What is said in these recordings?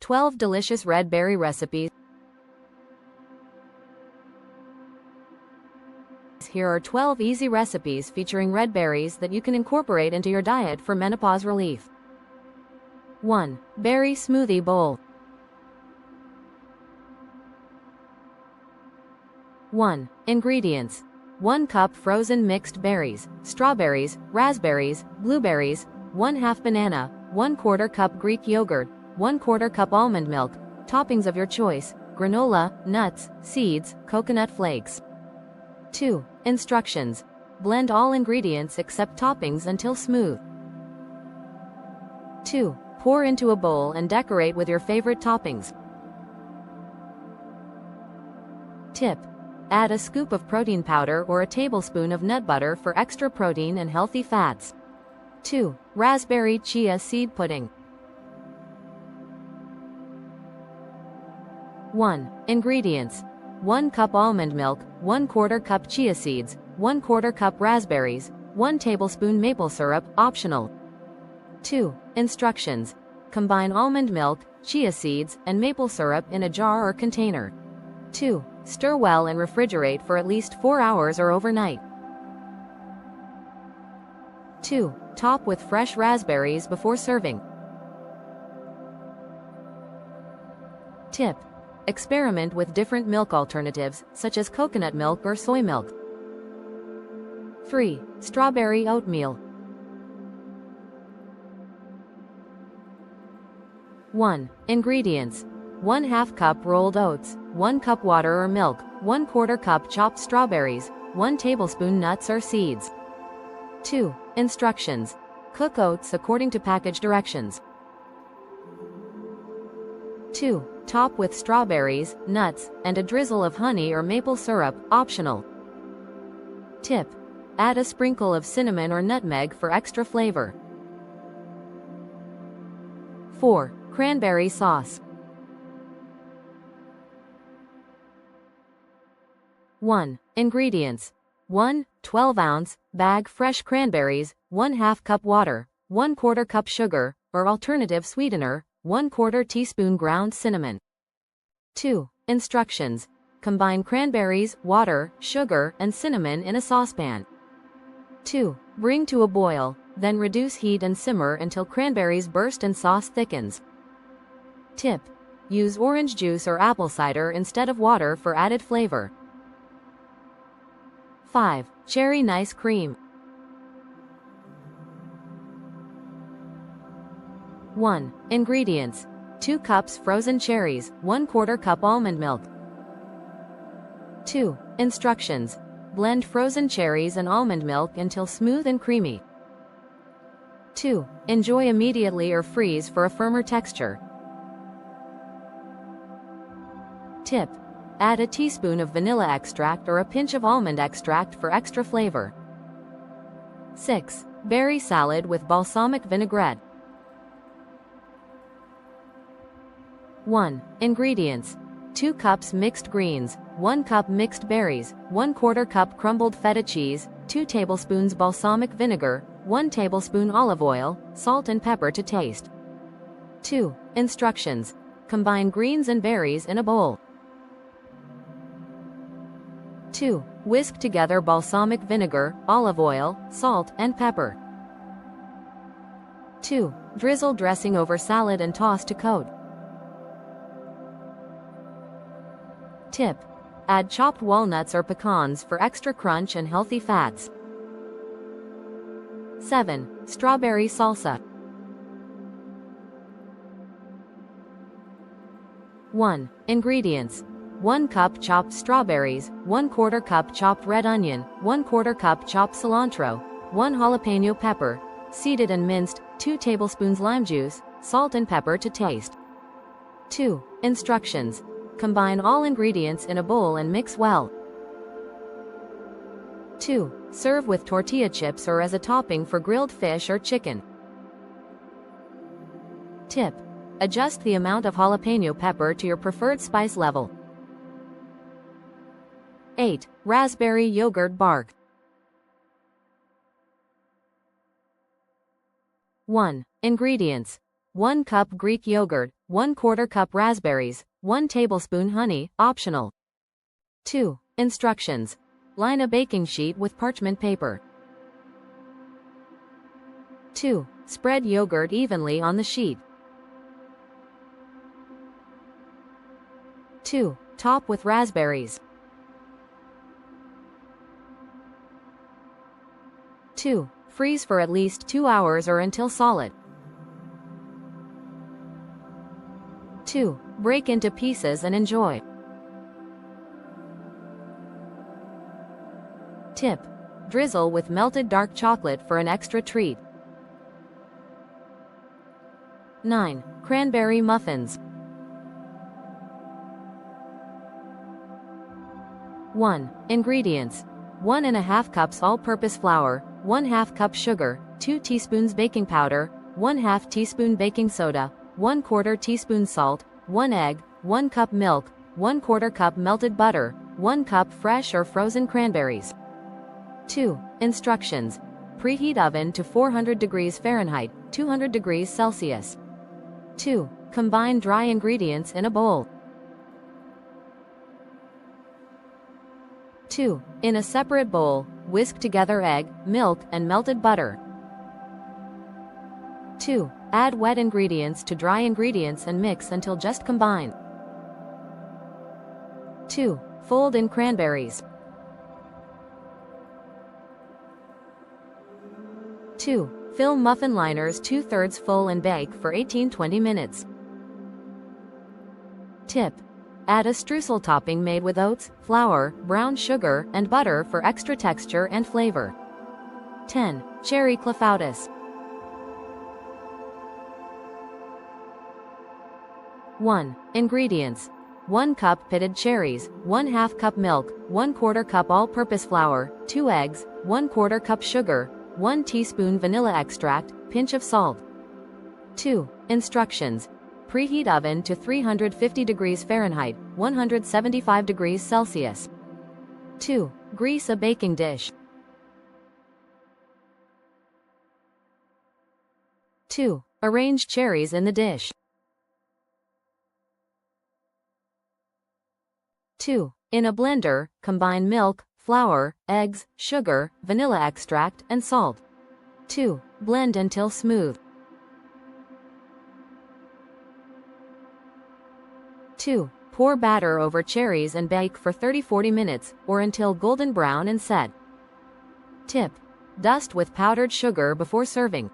12 delicious red berry recipes. Here are 12 easy recipes featuring red berries that you can incorporate into your diet for menopause relief. 1. Berry smoothie bowl. 1. Ingredients. 1 cup frozen mixed berries, strawberries, raspberries, blueberries, 1/2 banana, 1/4 cup Greek yogurt, 1/4 cup almond milk, toppings of your choice, granola, nuts, seeds, coconut flakes. 2. Instructions. Blend all ingredients except toppings until smooth. 2. Pour into a bowl and decorate with your favorite toppings. Tip. Add a scoop of protein powder or a tablespoon of nut butter for extra protein and healthy fats. 2. Raspberry chia seed pudding. 1. Ingredients. 1 cup almond milk, 1/4 cup chia seeds, 1/4 cup raspberries, 1 tablespoon maple syrup, optional. 2. Instructions. Combine almond milk, chia seeds, and maple syrup in a jar or container. 2. Stir well and refrigerate for at least 4 hours or overnight. 2. Top with fresh raspberries before serving. Tip. Experiment with different milk alternatives, such as coconut milk or soy milk. 3. Strawberry oatmeal. 1. Ingredients. 1/2 cup rolled oats, 1 cup water or milk, 1/4 cup chopped strawberries, 1 tablespoon nuts or seeds. 2. Instructions. Cook oats according to package directions. 2. Top with strawberries, nuts, and a drizzle of honey or maple syrup, optional. Tip. Add a sprinkle of cinnamon or nutmeg for extra flavor. 4. Cranberry sauce. 1. Ingredients. 1 12-ounce bag fresh cranberries, 1/2 cup water, 1/4 cup sugar, or alternative sweetener, 1/4 teaspoon ground cinnamon. 2. Instructions. Combine cranberries, water, sugar, and cinnamon in a saucepan. 2. Bring to a boil, then reduce heat and simmer until cranberries burst and sauce thickens. Tip. Use orange juice or apple cider instead of water for added flavor. 5. Cherry nice cream. 1. Ingredients. 2 cups frozen cherries, 1/4 cup almond milk. 2. Instructions. Blend frozen cherries and almond milk until smooth and creamy. 2. Enjoy immediately or freeze for a firmer texture. Tip. Add a teaspoon of vanilla extract or a pinch of almond extract for extra flavor. 6. Berry salad with balsamic vinaigrette. 1. Ingredients. 2 cups mixed greens, 1 cup mixed berries, 1/4 cup crumbled feta cheese, 2 tablespoons balsamic vinegar, 1 tablespoon olive oil, salt and pepper to taste. 2. Instructions. Combine greens and berries in a bowl. 2. Whisk together balsamic vinegar, olive oil, salt, and pepper. 2. Drizzle dressing over salad and toss to coat. Tip. Add chopped walnuts or pecans for extra crunch and healthy fats. 7. Strawberry salsa. 1. Ingredients. 1 cup chopped strawberries, 1/4 cup chopped red onion, 1/4 cup chopped cilantro, 1 jalapeno pepper, seeded and minced, 2 tablespoons lime juice, salt and pepper to taste. 2. Instructions. Combine all ingredients in a bowl and mix well. 2. Serve with tortilla chips or as a topping for grilled fish or chicken. Tip. Adjust the amount of jalapeno pepper to your preferred spice level. 8. Raspberry yogurt bark. 1. Ingredients. 1 cup Greek yogurt, 1/4 cup raspberries, 1 tablespoon honey, optional. 2. Instructions. Line a baking sheet with parchment paper. 2. Spread yogurt evenly on the sheet. 2. Top with raspberries. 2. Freeze for at least 2 hours or until solid. 2. Break into pieces and enjoy. Tip. Drizzle with melted dark chocolate for an extra treat. 9. Cranberry muffins. 1. Ingredients. 1½ cups all-purpose flour, 1/2 cup sugar, 2 teaspoons baking powder, 1/2 teaspoon baking soda, 1/4 teaspoon salt, 1 egg, 1 cup milk, 1/4 cup melted butter, 1 cup fresh or frozen cranberries. 2. Instructions. Preheat oven to 400 degrees Fahrenheit, 200 degrees Celsius. 2. Combine dry ingredients in a bowl. 2. In a separate bowl, whisk together egg, milk, and melted butter. 2. Add wet ingredients to dry ingredients and mix until just combined. 2. Fold in cranberries. 2. Fill muffin liners 2/3 full and bake for 18-20 minutes. Tip. Add a streusel topping made with oats, flour, brown sugar, and butter for extra texture and flavor. 10. Cherry clafoutis. 1. Ingredients. 1 cup pitted cherries, 1/2 cup milk, 1/4 cup all-purpose flour, 2 eggs, 1/4 cup sugar, 1 teaspoon vanilla extract, pinch of salt. 2. Instructions. Preheat oven to 350 degrees Fahrenheit, 175 degrees Celsius. 2. Grease a baking dish. 2. Arrange cherries in the dish. 2. In a blender, combine milk, flour, eggs, sugar, vanilla extract, and salt. 2. Blend until smooth. 2. Pour batter over cherries and bake for 30-40 minutes, or until golden brown and set. Tip. Dust with powdered sugar before serving.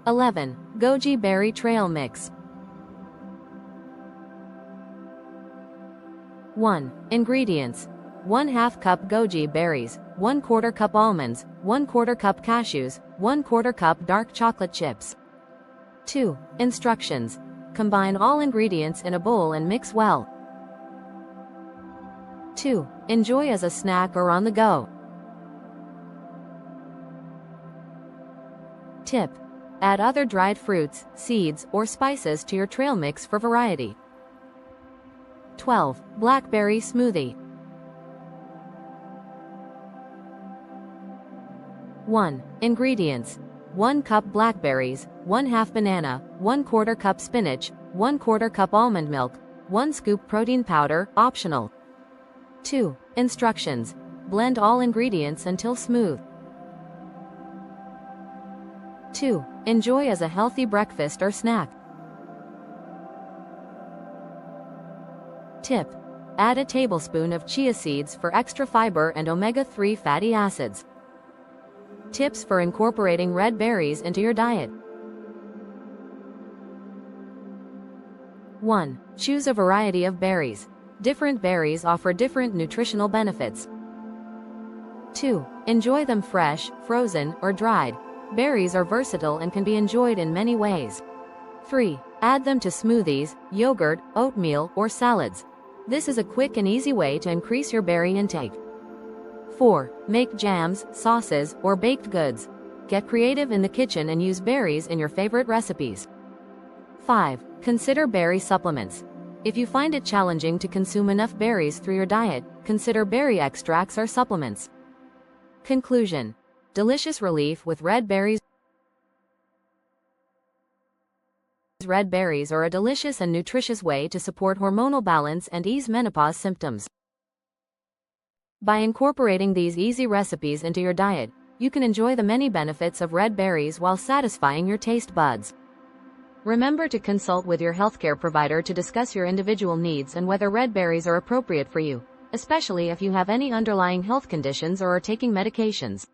11. Goji berry trail mix. 1. Ingredients. 1/2 cup goji berries, 1/4 cup almonds, 1/4 cup cashews, 1/4 cup dark chocolate chips. 2. Instructions. Combine all ingredients in a bowl and mix well. 2. Enjoy as a snack or on the go. Tip. Add other dried fruits, seeds, or spices to your trail mix for variety. 12. Blackberry smoothie. 1. Ingredients. 1 cup blackberries, 1/2 banana, 1/4 cup spinach, 1/4 cup almond milk, 1 scoop protein powder, optional. 2. Instructions. Blend all ingredients until smooth. 2. Enjoy as a healthy breakfast or snack. Tip. Add a tablespoon of chia seeds for extra fiber and omega-3 fatty acids. Tips for incorporating red berries into your diet. 1. Choose a variety of berries. Different berries offer different nutritional benefits. 2. Enjoy them fresh, frozen, or dried. Berries are versatile and can be enjoyed in many ways. 3. Add them to smoothies, yogurt, oatmeal, or salads. This is a quick and easy way to increase your berry intake. 4. Make jams, sauces, or baked goods. Get creative in the kitchen and use berries in your favorite recipes. 5. Consider berry supplements. If you find it challenging to consume enough berries through your diet, consider berry extracts or supplements. Conclusion. Delicious relief with red berries. Red berries are a delicious and nutritious way to support hormonal balance and ease menopause symptoms. By incorporating these easy recipes into your diet, you can enjoy the many benefits of red berries while satisfying your taste buds. Remember to consult with your healthcare provider to discuss your individual needs and whether red berries are appropriate for you, especially if you have any underlying health conditions or are taking medications.